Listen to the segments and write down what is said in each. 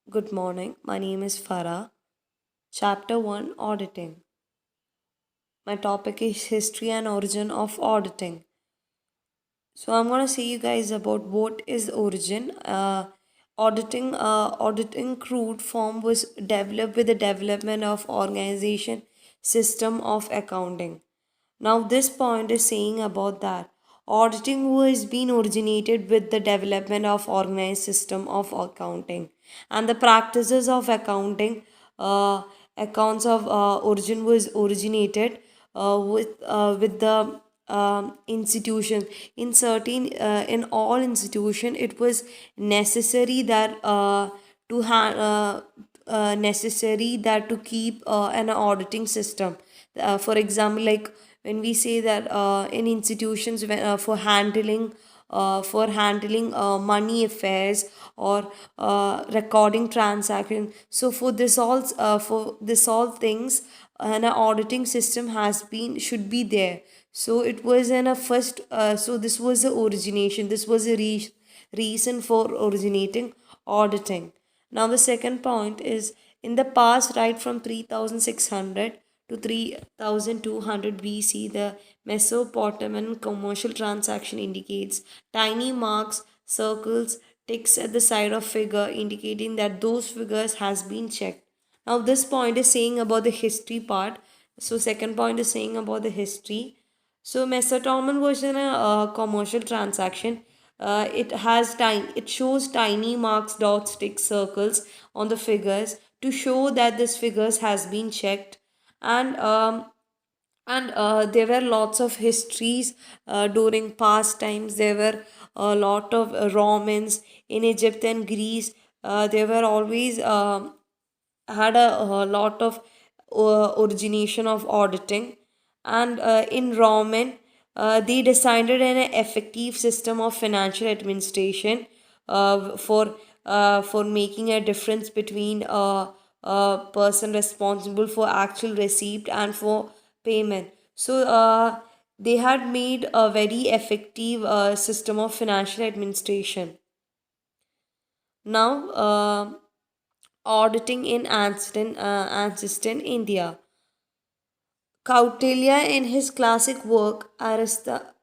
Good morning. My name is Farah. Chapter 1 Auditing. My topic is History and Origin of Auditing. So, I'm going to say you guys about what is origin. Auditing crude form was developed with the development of organization system of accounting. Now, this point is saying about that auditing has been originated with the development of organized system of accounting and the practices of accounting. Accounts of origin was originated with the institutions in certain in all institution it was necessary that necessary that to keep an auditing system. For example, like when we say that in institutions for handling money affairs or recording transactions, so for this all things an auditing system has been should be there. So it was in a first so this was the origination, this was a reason for originating auditing. Now, the second point is in the past, right from 3600 to 3200 BC, the Mesopotamian commercial transaction indicates tiny marks, circles, ticks at the side of figure indicating that those figures has been checked. Now, this point is saying about the history part. So, second point is saying about the history. So Mesotonian was in a commercial transaction. It shows tiny marks, dots, sticks, circles on the figures to show that this figures has been checked, and there were lots of histories during past times. There were a lot of Romans in Egypt and Greece. There were always had a lot of origination of auditing, and in Roman they decided an effective system of financial administration for making a difference between a person responsible for actual receipt and for payment. So they had made a very effective system of financial administration. Now, auditing in ancient India. Kautilya, in his classic work Arthasandra,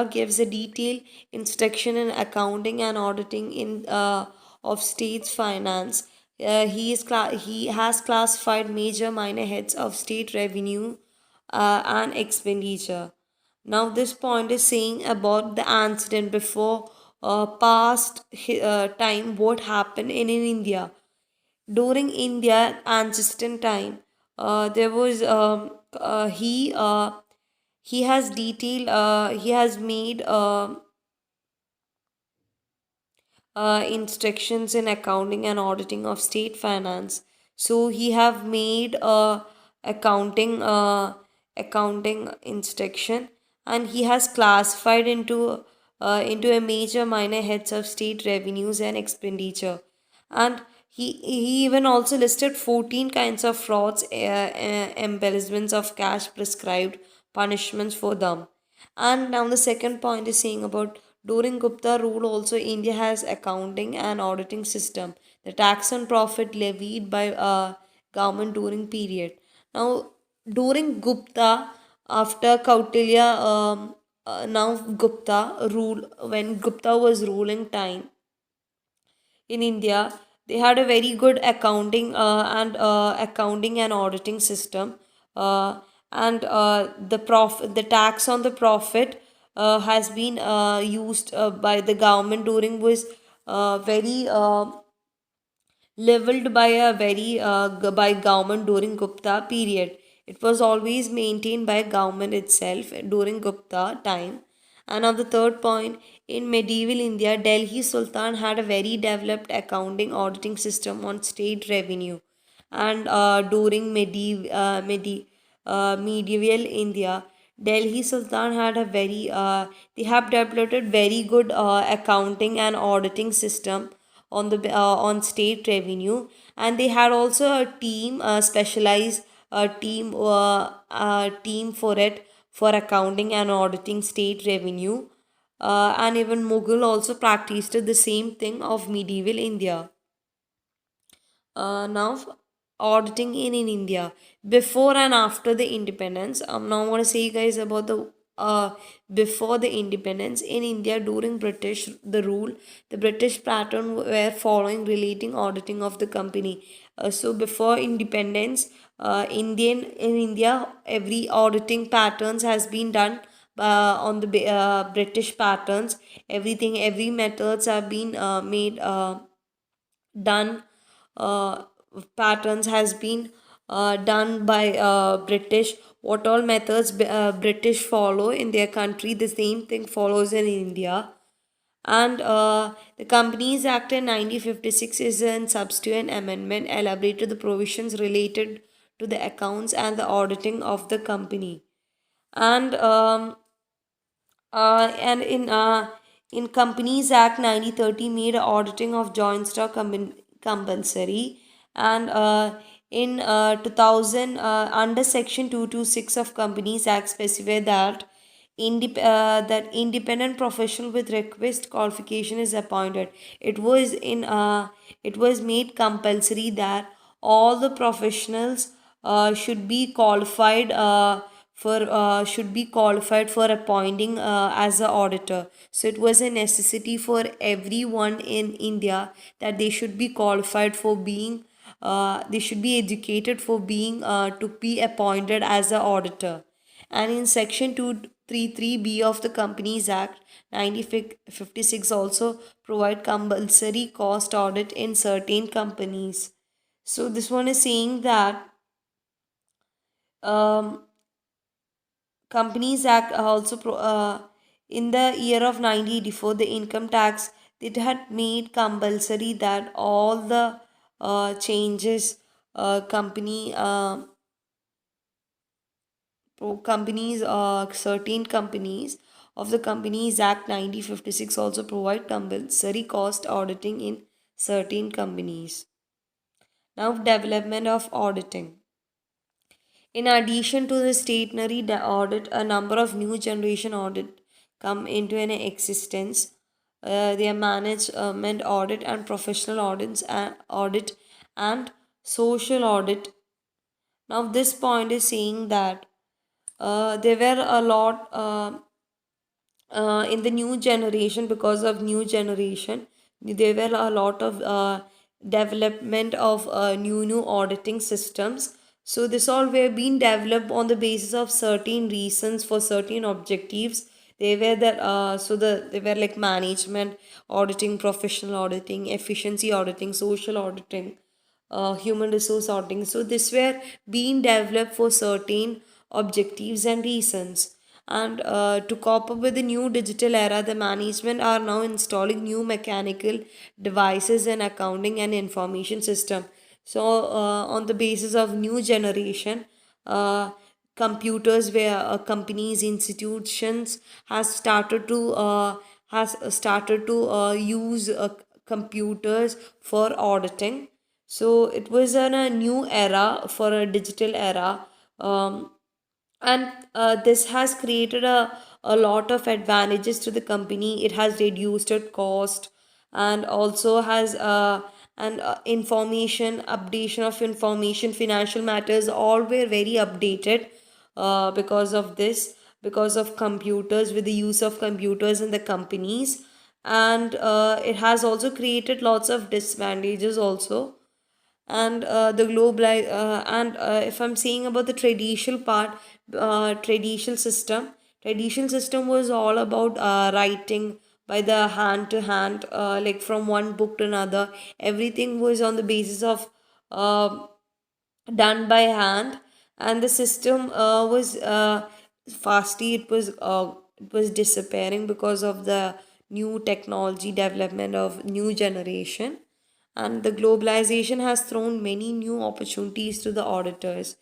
gives a detailed instruction in accounting and auditing in of state's finance. He has classified major minor heads of state revenue and expenditure. Now, this point is saying about the incident before past time, what happened in India. During India ancient time, there was he has detailed he has made instructions in accounting and auditing of state finance. So he have made accounting instruction, and he has classified into a major minor heads of state revenues and expenditure. And he even also listed 14 kinds of frauds, embellishments of cash, prescribed punishments for them. And now the second point is saying about during Gupta rule also India has accounting and auditing system. The tax on profit levied by government during period. Now during Gupta, after Kautilya, now Gupta rule, when Gupta was ruling time in India, they had a very good accounting and auditing system, and the tax on the profit has been used by the government during was very leveled by a very by government during Gupta period. It was always maintained by government itself during Gupta time. And on the third point, in medieval India, Delhi Sultan had a very developed accounting auditing system on state revenue. And during medieval India, Delhi Sultan had a very they have developed very good accounting and auditing system on state revenue, and they had also a team specialized team for it for accounting and auditing state revenue. and even Mughal also practiced the same thing of medieval India. Now auditing in India before and after the independence. Now I want to say you guys about the before the independence in India during British the rule. The British pattern were following relating auditing of the company. So before independence, in India every auditing patterns has been done on the British patterns. Every methods have been made done uh, patterns has been done by British. What all methods British follow in their country, the same thing follows in India. And the Companies Act in 1956 is a subsequent amendment elaborated the provisions related to the accounts and the auditing of the company. And in Companies Act 1930 made auditing of joint stock compulsory, and in 2000 under section 226 of Companies Act specify that that independent professional with request qualification is appointed. It was in it was made compulsory that all the professionals should be qualified for should be qualified for appointing as an auditor. So it was a necessity for everyone in India that they should be qualified for being they should be educated for being to be appointed as an auditor. And in section 233b of the Companies Act 1956 also provide compulsory cost audit in certain companies. So this one is saying that um, Companies Act also in the year of 1984 the income tax, it had made compulsory that all the changes company companies certain companies of the Companies Act 1956 also provide compulsory cost auditing in certain companies. Now development of auditing. In addition to the stationary audit, a number of new generation audit come into an existence. They are management audit and professional audits and audit and social audit. Now this point is saying that there were a lot in the new generation. Because of new generation there were a lot of development of new auditing systems. So this all were being developed on the basis of certain reasons for certain objectives. They were they were like management auditing, professional auditing, efficiency auditing, social auditing, human resource auditing. So this were being developed for certain objectives and reasons. And to cope up with the new digital era, the management are now installing new mechanical devices and accounting and information system. So on the basis of new generation, uh, computers where companies, institutions has started to use computers for auditing. So it was in a new era for a digital era. And this has created a lot of advantages to the company. It has reduced its cost and also has information updation of information, financial matters all were very updated because of this, because of computers, with the use of computers in the companies. And it has also created lots of disadvantages also. And the global and if I'm saying about the traditional part, traditional system was all about writing by the hand to hand, like from one book to another. Everything was on the basis of uh, done by hand. And the system was fastly it was disappearing because of the new technology development of new generation. And the globalization has thrown many new opportunities to the auditors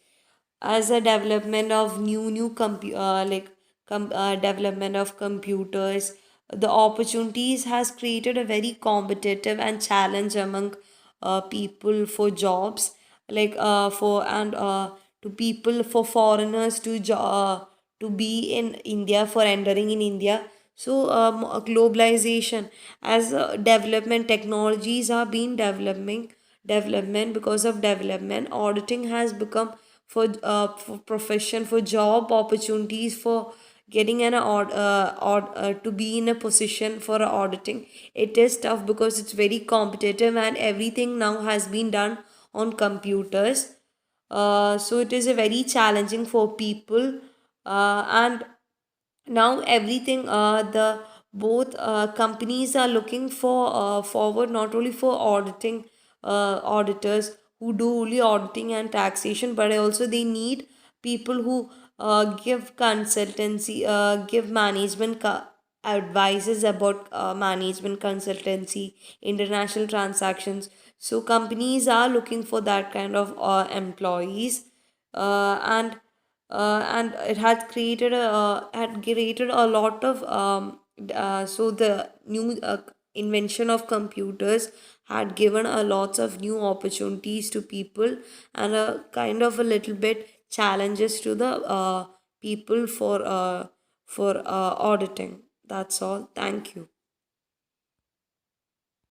as a development of development of computers. The opportunities has created a very competitive and challenge among people for jobs, like for and to people, for foreigners to to be in India, for entering in India. So globalization, as development technologies are being development, because of development, auditing has become for profession, for job opportunities, for getting an to be in a position for auditing. It is tough because it's very competitive and everything now has been done on computers. So it is a very challenging for people, and now everything, the both companies are looking for forward, not only for auditing, auditors who do only auditing and taxation, but also they need people who give consultancy, give management advices about management consultancy, international transactions. So companies are looking for that kind of employees, and it had created a lot of so the new invention of computers had given a lots of new opportunities to people, and a kind of a little bit challenges to the people for auditing. That's all. Thank you.